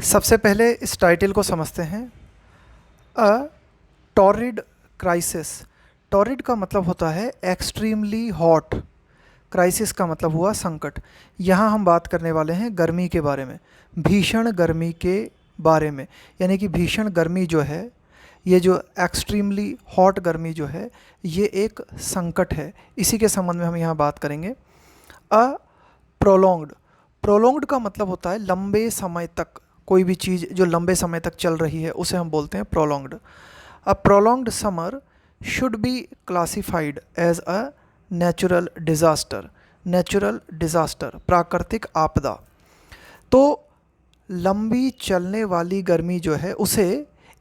सबसे पहले इस टाइटल को समझते हैं। अ टॉरिड क्राइसिस। टॉरिड का मतलब होता है एक्सट्रीमली हॉट, क्राइसिस का मतलब हुआ संकट। यहाँ हम बात करने वाले हैं गर्मी के बारे में, भीषण गर्मी के बारे में। यानी कि भीषण गर्मी जो है, ये जो एक्सट्रीमली हॉट गर्मी जो है, ये एक संकट है। इसी के संबंध में हम यहाँ बात करेंगे। अ प्रोलॉन्ग्ड। प्रोलॉन्ग्ड का मतलब होता है लंबे समय तक, कोई भी चीज़ जो लंबे समय तक चल रही है उसे हम बोलते हैं prolonged. A prolonged summer should be classified as a natural disaster. Natural disaster, प्राकृतिक आपदा। तो लंबी चलने वाली गर्मी जो है उसे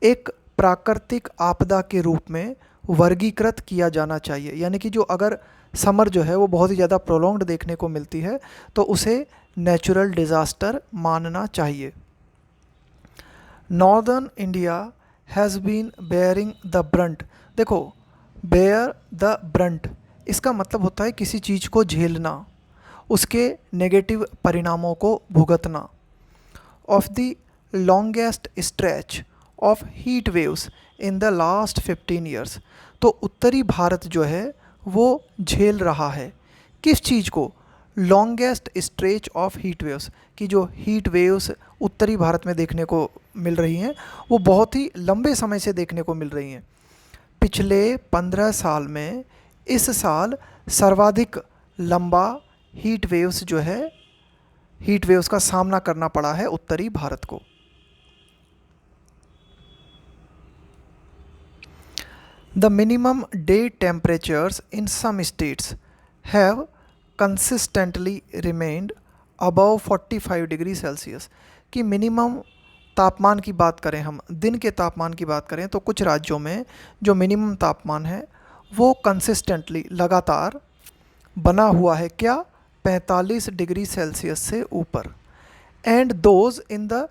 एक प्राकृतिक आपदा के रूप में वर्गीकृत किया जाना चाहिए। यानी कि जो अगर समर जो है वो बहुत ही ज़्यादा प्रोलॉन्ग्ड देखने को मिलती है तो उसे नेचुरल डिज़ास्टर मानना चाहिए। Northern India has been bearing the brunt. देखो, बेयर द ब्रंट इसका मतलब होता है किसी चीज़ को झेलना, उसके नेगेटिव परिणामों को भुगतना। Of the longest stretch of heat waves in the last 15 years. तो उत्तरी भारत जो है वो झेल रहा है किस चीज़ को? Longest stretch of heat waves, की जो हीट वेव्स उत्तरी भारत में देखने को मिल रही हैं वो बहुत ही लंबे समय से देखने को मिल रही हैं। पिछले 15 साल में इस साल सर्वाधिक लंबा हीट वेव्स जो है, हीट वेव्स का सामना करना पड़ा है उत्तरी भारत को। The minimum day temperatures in some states have consistently remained above 45 degree Celsius. कि मिनिमम तापमान की बात करें, हम दिन के तापमान की बात करें तो कुछ राज्यों में जो मिनिमम तापमान है वो कंसिस्टेंटली लगातार बना हुआ है, क्या? 45 डिग्री सेल्सियस से ऊपर। And those in the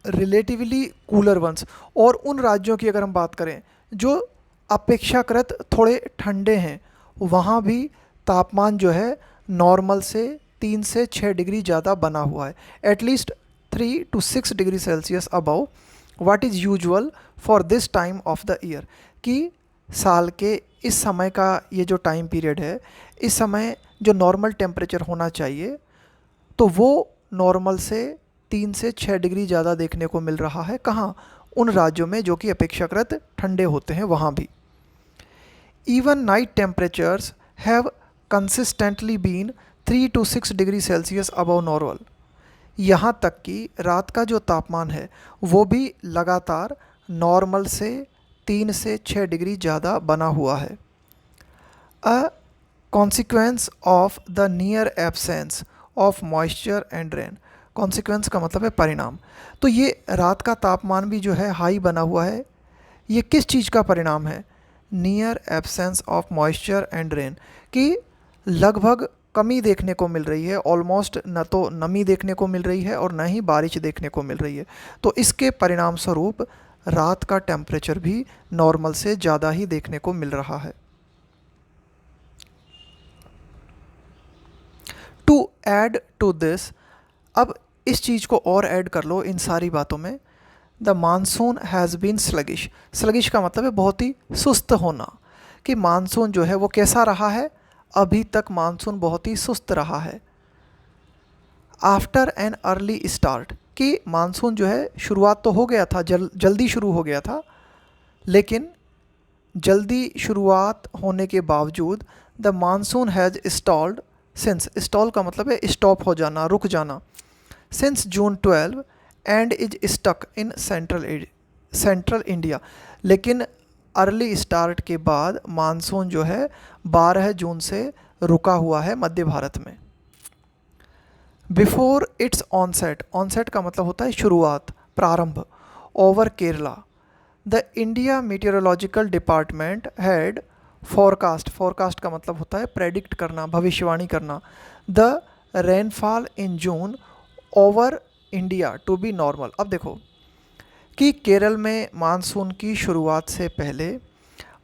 relatively cooler ones. और उन राज्यों की अगर हम बात करें जो अपेक्षाकृत थोड़े ठंडे हैं, वहाँ भी तापमान जो है नॉर्मल से 3 से 6 डिग्री ज़्यादा बना हुआ है, at least 3 to 6 degree Celsius above what is usual for this time of the year. कि साल के इस समय का ये जो टाइम पीरियड है, इस समय जो नॉर्मल टेम्परेचर होना चाहिए तो वो नॉर्मल से 3 से 6 डिग्री ज़्यादा देखने को मिल रहा है। कहाँ? उन राज्यों में जो कि अपेक्षाकृत ठंडे होते हैं वहाँ भी। Even night temperatures have consistently been 3 to 6 degree Celsius above normal. यहाँ तक कि रात का जो तापमान है वो भी लगातार नॉर्मल से 3 से 6 डिग्री ज़्यादा बना हुआ है। A consequence of the near absence of moisture and rain. Consequence का मतलब है परिणाम। तो ये रात का तापमान भी जो है हाई बना हुआ है, ये किस चीज़ का परिणाम है? Near absence of moisture and rain. कि लगभग कमी देखने को मिल रही है, ऑलमोस्ट न तो नमी देखने को मिल रही है और न ही बारिश देखने को मिल रही है। तो इसके परिणाम स्वरूप रात का टेम्परेचर भी नॉर्मल से ज़्यादा ही देखने को मिल रहा है। टू ऐड टू दिस, अब इस चीज़ को और ऐड कर लो इन सारी बातों में। The monsoon has been sluggish. Sluggish का मतलब है बहुत ही सुस्त होना। कि मानसून जो है वो कैसा रहा है? अभी तक मानसून बहुत ही सुस्त रहा है। आफ्टर एन अर्ली स्टार्ट, कि मानसून जो है शुरुआत तो हो गया था, जल्दी शुरू हो गया था, लेकिन जल्दी शुरुआत होने के बावजूद the monsoon has stalled since. Stall का मतलब है स्टॉप हो जाना, रुक जाना। Since June 12 and is stuck in central India. लेकिन अर्ली स्टार्ट के बाद मानसून जो है 12 जून से रुका हुआ है मध्य भारत में। बिफोर इट्स ऑनसेट, ऑनसेट का मतलब होता है शुरुआत, प्रारंभ। Over Kerala, the India meteorological department had forecast, forecast का मतलब होता है प्रेडिक्ट करना, भविष्यवाणी करना। The rainfall in June over India to be normal. अब देखो कि केरल में मानसून की शुरुआत से पहले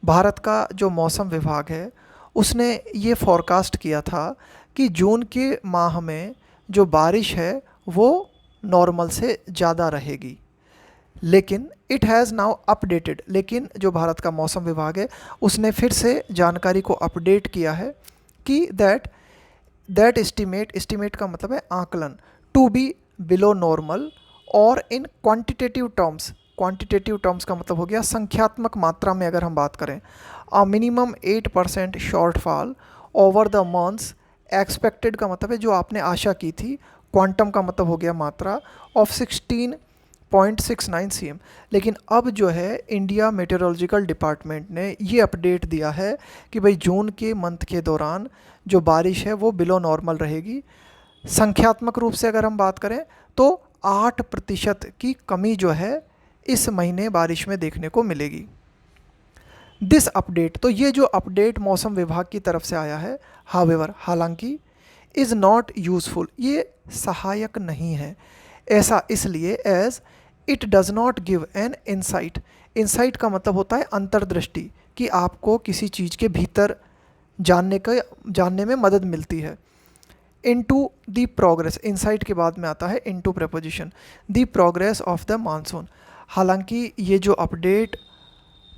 भारत का जो मौसम विभाग है उसने ये फोरकास्ट किया था कि जून के माह में जो बारिश है वो नॉर्मल से ज़्यादा रहेगी। लेकिन इट हैज़ नाउ अपडेटेड, लेकिन जो भारत का मौसम विभाग है उसने फिर से जानकारी को अपडेट किया है कि दैट एस्टिमेट का मतलब है आकलन, टू बी बिलो नॉर्मल और इन क्वांटिटेटिव टर्म्स का मतलब हो गया संख्यात्मक मात्रा में अगर हम बात करें, a minimum 8% shortfall over the months expected का मतलब है जो आपने आशा की थी, क्वांटम का मतलब हो गया मात्रा ऑफ 16.69 cm। लेकिन अब जो है इंडिया मेटेरोलॉजिकल डिपार्टमेंट ने ये अपडेट दिया है कि भाई जून के मंथ के दौरान जो बारिश है वो बिलो नॉर्मल रहेगी। संख्यात्मक रूप से अगर हम बात करें तो 8% की कमी जो है इस महीने बारिश में देखने को मिलेगी। दिस अपडेट, तो ये जो अपडेट मौसम विभाग की तरफ से आया है, हावेवर हालांकि इज़ नॉट यूज़फुल, ये सहायक नहीं है। ऐसा इसलिए as it does not give an insight. Insight का मतलब होता है अंतर्दृष्टि, कि आपको किसी चीज़ के भीतर जानने में मदद मिलती है। इनटू द प्रोग्रेस, इंसाइट के बाद में आता है into preposition, the progress of the monsoon. हालांकि ये जो अपडेट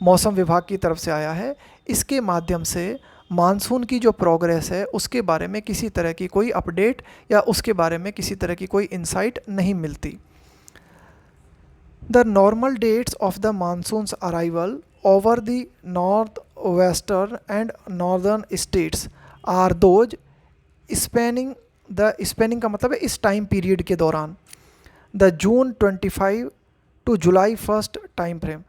मौसम विभाग की तरफ से आया है इसके माध्यम से मानसून की जो प्रोग्रेस है उसके बारे में किसी तरह की कोई अपडेट या उसके बारे में किसी तरह की कोई इंसाइट नहीं मिलती। The normal dates of the monsoon's arrival over the north western and northern states are those spanning का मतलब है इस टाइम पीरियड के दौरान, the June 25 to July 1 time frame.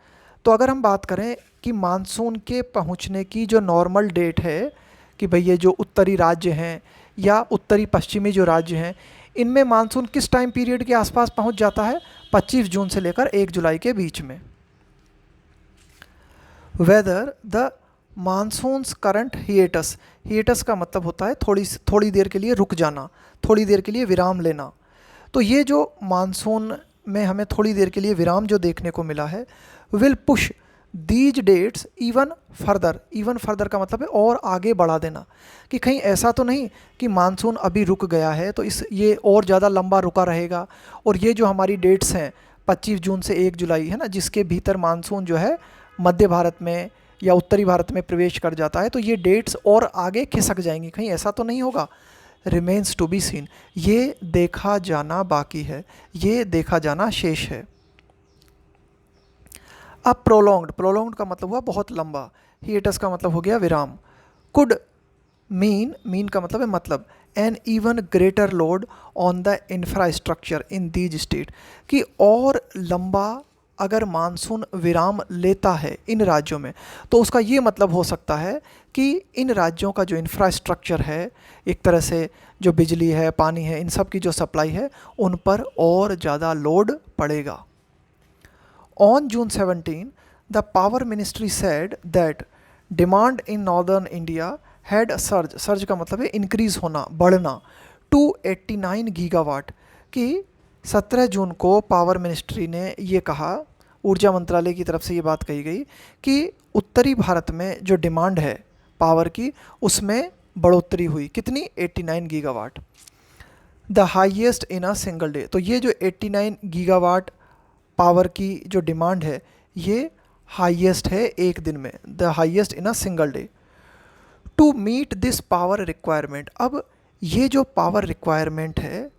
तो अगर हम बात करें कि मानसून के पहुंचने की जो नॉर्मल डेट है कि भाई ये जो उत्तरी राज्य हैं या उत्तरी पश्चिमी जो राज्य हैं इनमें मानसून किस टाइम पीरियड के आसपास पहुंच जाता है, 25 जून से लेकर 1 जुलाई के बीच में। वेदर द मानसून्स करंट हिएटस का मतलब होता है थोड़ी देर के लिए रुक जाना, थोड़ी देर के लिए विराम लेना। तो ये जो मानसून में हमें थोड़ी देर के लिए विराम जो देखने को मिला है, will push these dates even further का मतलब है और आगे बढ़ा देना, कि कहीं ऐसा तो नहीं कि मानसून अभी रुक गया है तो ये और ज़्यादा लंबा रुका रहेगा और ये जो हमारी डेट्स हैं 25 जून से 1 जुलाई है ना, जिसके भीतर मानसून जो है मध्य भारत में या उत्तरी भारत में प्रवेश कर जाता है, तो ये डेट्स और आगे खिसक जाएंगी, कहीं ऐसा तो नहीं होगा। रिमेन्स टू बी सीन, ये देखा जाना बाकी है, ये देखा जाना शेष है। अब प्रोलॉन्ग्ड का मतलब हुआ बहुत लंबा, हिएटस का मतलब हो गया विराम। कुड मीन का मतलब है मतलब, an even greater load on the infrastructure in these state, कि और लंबा अगर मानसून विराम लेता है इन राज्यों में तो उसका ये मतलब हो सकता है कि इन राज्यों का जो इंफ्रास्ट्रक्चर है, एक तरह से जो बिजली है, पानी है, इन सब की जो सप्लाई है उन पर और ज़्यादा लोड पड़ेगा। On June 17, the Power Ministry said that demand in northern India had surge का मतलब है इंक्रीज होना, बढ़ना, to 89 गीगावाट, कि 17 जून को पावर मिनिस्ट्री ने ये कहा, ऊर्जा मंत्रालय की तरफ से ये बात कही गई कि उत्तरी भारत में जो डिमांड है पावर की उसमें बढ़ोतरी हुई, कितनी, 89 gigawatt, the highest in a single day. तो ये जो 89 गीगावाट पावर की जो डिमांड है ये हाईएस्ट है एक दिन में, the highest in a single day. To meet this power requirement, अब ये जो पावर रिक्वायरमेंट है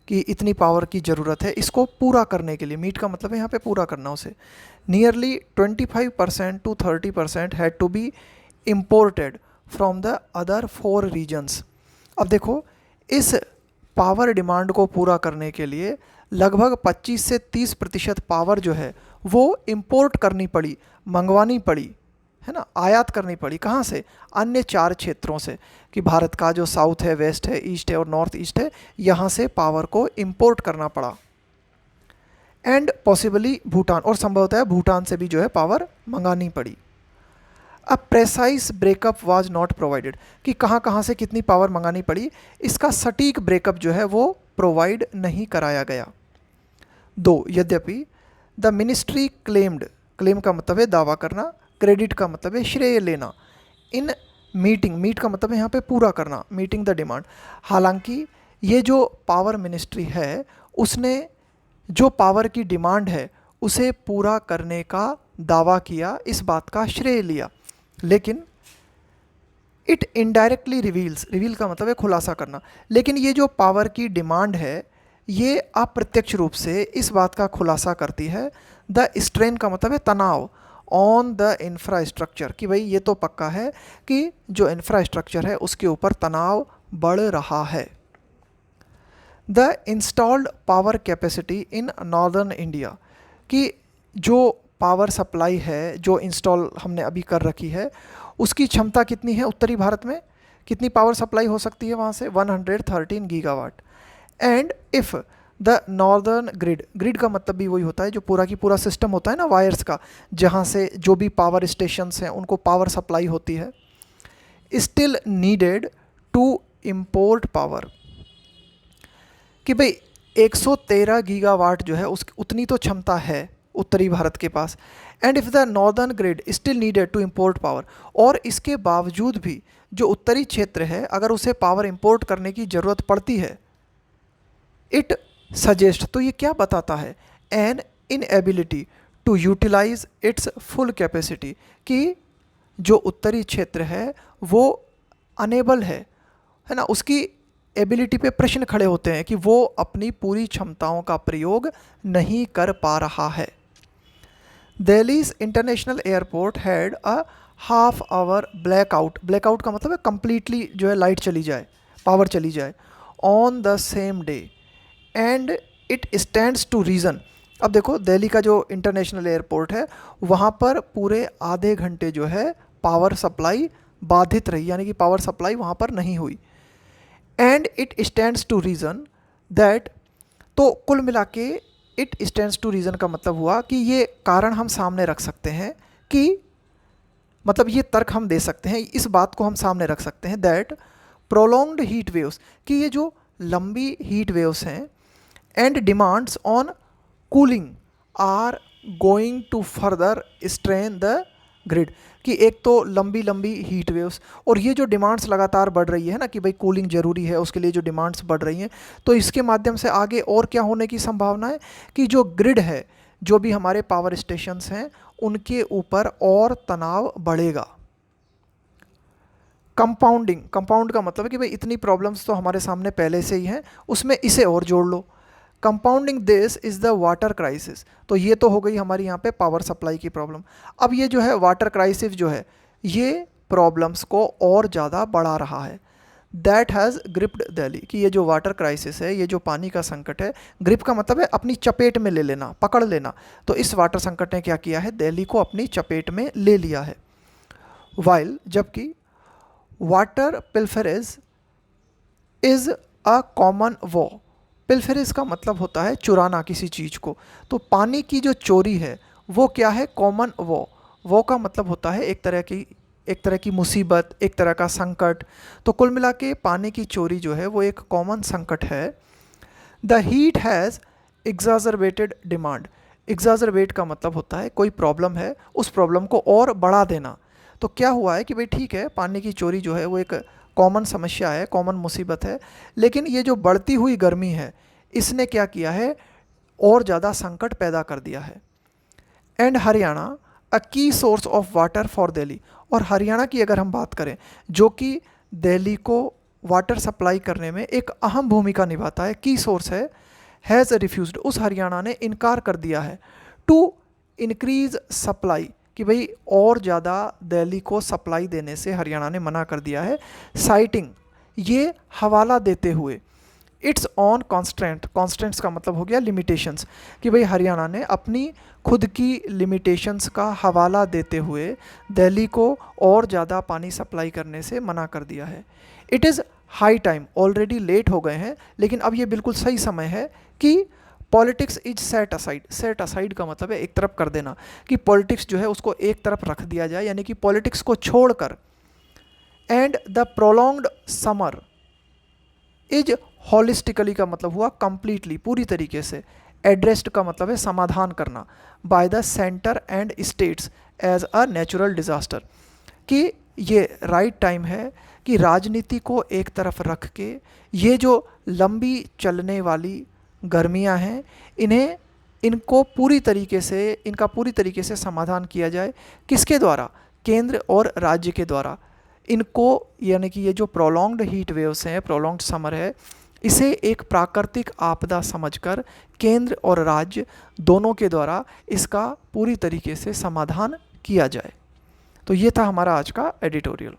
कि इतनी पावर की ज़रूरत है, इसको पूरा करने के लिए, मीट का मतलब है यहाँ पे पूरा करना उसे, nearly 25% to 30% had to be imported from the other 4 regions. अब देखो इस पावर डिमांड को पूरा करने के लिए लगभग 25 से 30% पावर जो है वो इंपोर्ट करनी पड़ी, मंगवानी पड़ी, है ना, आयात करनी पड़ी। कहाँ से, अन्य 4 क्षेत्रों से, कि भारत का जो साउथ है, वेस्ट है, ईस्ट है और नॉर्थ ईस्ट है, यहाँ से पावर को इंपोर्ट करना पड़ा। एंड पॉसिबली भूटान, और संभवतः भूटान से भी जो है पावर मंगानी पड़ी। A precise breakup was not provided, कि कहाँ कहाँ से कितनी पावर मंगानी पड़ी, इसका सटीक ब्रेकअप जो है वो प्रोवाइड नहीं कराया गया। दो, यद्यपि द मिनिस्ट्री क्लेम का मतलब है दावा करना, क्रेडिट का मतलब है श्रेय लेना, इन मीट का मतलब है यहाँ पे पूरा करना, मीटिंग द डिमांड। हालांकि ये जो पावर मिनिस्ट्री है उसने जो पावर की डिमांड है उसे पूरा करने का दावा किया, इस बात का श्रेय लिया। लेकिन इट इनडायरेक्टली रिवील्स, रिवील का मतलब है खुलासा करना, लेकिन ये जो पावर की डिमांड है ये अप्रत्यक्ष रूप से इस बात का खुलासा करती है, द स्ट्रेन का मतलब है तनाव, ऑन द इंफ्रास्ट्रक्चर, कि भाई ये तो पक्का है कि जो इंफ्रास्ट्रक्चर है उसके ऊपर तनाव बढ़ रहा है। The installed power capacity in northern India, कि जो पावर सप्लाई है जो इंस्टॉल हमने अभी कर रखी है उसकी क्षमता कितनी है, उत्तरी भारत में कितनी पावर सप्लाई हो सकती है वहाँ से, 113 gigawatt. And if the northern grid, grid का मतलब भी वही होता है जो पूरा की पूरा सिस्टम होता है ना वायर्स का, जहाँ से जो भी पावर स्टेशंस हैं उनको पावर सप्लाई होती है, still needed to import power, कि भाई 113 गीगावाट जो है उस उतनी तो क्षमता है उत्तरी भारत के पास। And if the northern grid still needed to import power, और इसके बावजूद भी जो उत्तरी क्षेत्र है अगर उसे पावर इम्पोर्ट करने की ज़रूरत पड़ती है, इट सजेस्ट, तो ये क्या बताता है, an inability to utilize its full capacity, कि जो उत्तरी क्षेत्र है वो अनेबल है ना, उसकी एबिलिटी पे प्रश्न खड़े होते हैं कि वो अपनी पूरी क्षमताओं का प्रयोग नहीं कर पा रहा है। Delhi's international airport had a half hour blackout, blackout का मतलब है कंप्लीटली जो है लाइट चली जाए, पावर चली जाए, on the same day, and it stands to reason. अब देखो दिल्ली का जो इंटरनेशनल एयरपोर्ट है वहाँ पर पूरे आधे घंटे जो है पावर सप्लाई बाधित रही, यानी कि पावर सप्लाई वहाँ पर नहीं हुई। And it stands to reason that, तो कुल मिला के इट स्टैंड्स टू रीज़न का मतलब हुआ कि ये कारण हम सामने रख सकते हैं, कि मतलब ये तर्क हम दे सकते हैं, इस बात को हम सामने रख सकते हैं दैट प्रोलॉन्ग्ड हीट वेव्स, कि ये जो लंबी हीट वेव्स हैं and demands on cooling are going to further strain the grid, कि एक तो लंबी लंबी हीट वेव्स और ये जो डिमांड्स लगातार बढ़ रही है ना कि भाई कूलिंग ज़रूरी है, उसके लिए जो डिमांड्स बढ़ रही हैं, तो इसके माध्यम से आगे और क्या होने की संभावना है कि जो ग्रिड है, जो भी हमारे पावर स्टेशंस हैं उनके ऊपर और तनाव बढ़ेगा। कंपाउंडिंग, कंपाउंड का मतलब है कि भाई इतनी प्रॉब्लम्स तो हमारे सामने पहले से ही हैं, उसमें इसे और जोड़ लो। Compounding this is the water crisis, तो ये तो हो गई हमारी यहाँ पे पावर सप्लाई की प्रॉब्लम। अब ये जो है वाटर क्राइसिस जो है ये प्रॉब्लम्स को और ज़्यादा बढ़ा रहा है। दैट हैज़ ग्रिप्ड दिल्ली, कि ये जो वाटर क्राइसिस है, ये जो पानी का संकट है, ग्रिप का मतलब है अपनी चपेट में ले लेना, पकड़ लेना, तो इस वाटर संकट ने क्या किया है, दिल्ली को अपनी चपेट में ले लिया है। वाइल, जबकि water pilferage is a common वो, पिल्फरेज का मतलब होता है चुराना किसी चीज़ को, तो पानी की जो चोरी है वो क्या है, कॉमन वो का मतलब होता है एक तरह की मुसीबत, एक तरह का संकट, तो कुल मिला के पानी की चोरी जो है वो एक कॉमन संकट है। द हीट हैज़ एग्जाजरबेटेड डिमांड, एग्जाजरबेट का मतलब होता है कोई प्रॉब्लम है उस प्रॉब्लम को और बढ़ा देना, तो क्या हुआ है कि भाई ठीक है पानी की चोरी जो है वो एक कॉमन समस्या है, कॉमन मुसीबत है, लेकिन ये जो बढ़ती हुई गर्मी है इसने क्या किया है, और ज़्यादा संकट पैदा कर दिया है। एंड हरियाणा अ की source of water for Delhi, और हरियाणा की अगर हम बात करें जो कि दिल्ली को वाटर सप्लाई करने में एक अहम भूमिका निभाता है, की सोर्स हैज़ रिफ्यूज्ड, उस हरियाणा ने इनकार कर दिया है टू इंक्रीज सप्लाई, कि भाई और ज़्यादा दिल्ली को सप्लाई देने से हरियाणा ने मना कर दिया है, साइटिंग, ये हवाला देते हुए इट्स ऑन कॉन्स्टेंट, कॉन्स्टेंट्स का मतलब हो गया लिमिटेशंस, कि भाई हरियाणा ने अपनी खुद की लिमिटेशंस का हवाला देते हुए दिल्ली को और ज़्यादा पानी सप्लाई करने से मना कर दिया है। It is high time, already late हो गए हैं लेकिन अब ये बिल्कुल सही समय है कि politics is set aside, set aside का मतलब है एक तरफ कर देना, कि पॉलिटिक्स जो है उसको एक तरफ रख दिया जाए, यानी कि पॉलिटिक्स को छोड़कर। And the prolonged summer is holistically का मतलब हुआ कंप्लीटली, पूरी तरीके से। एड्रेस्ड का मतलब है समाधान करना, by the centre and states as a natural disaster, कि ये राइट टाइम है कि राजनीति को एक तरफ रख के ये जो लंबी चलने वाली गर्मियां हैं, इनका पूरी तरीके से समाधान किया जाए। किसके द्वारा? केंद्र और राज्य के द्वारा। इनको यानी कि ये जो प्रोलॉन्ग्ड हीट वेव्स हैं, प्रोलॉन्ग्ड समर है, इसे एक प्राकृतिक आपदा समझकर केंद्र और राज्य दोनों के द्वारा इसका पूरी तरीके से समाधान किया जाए। तो ये था हमारा आज का एडिटोरियल।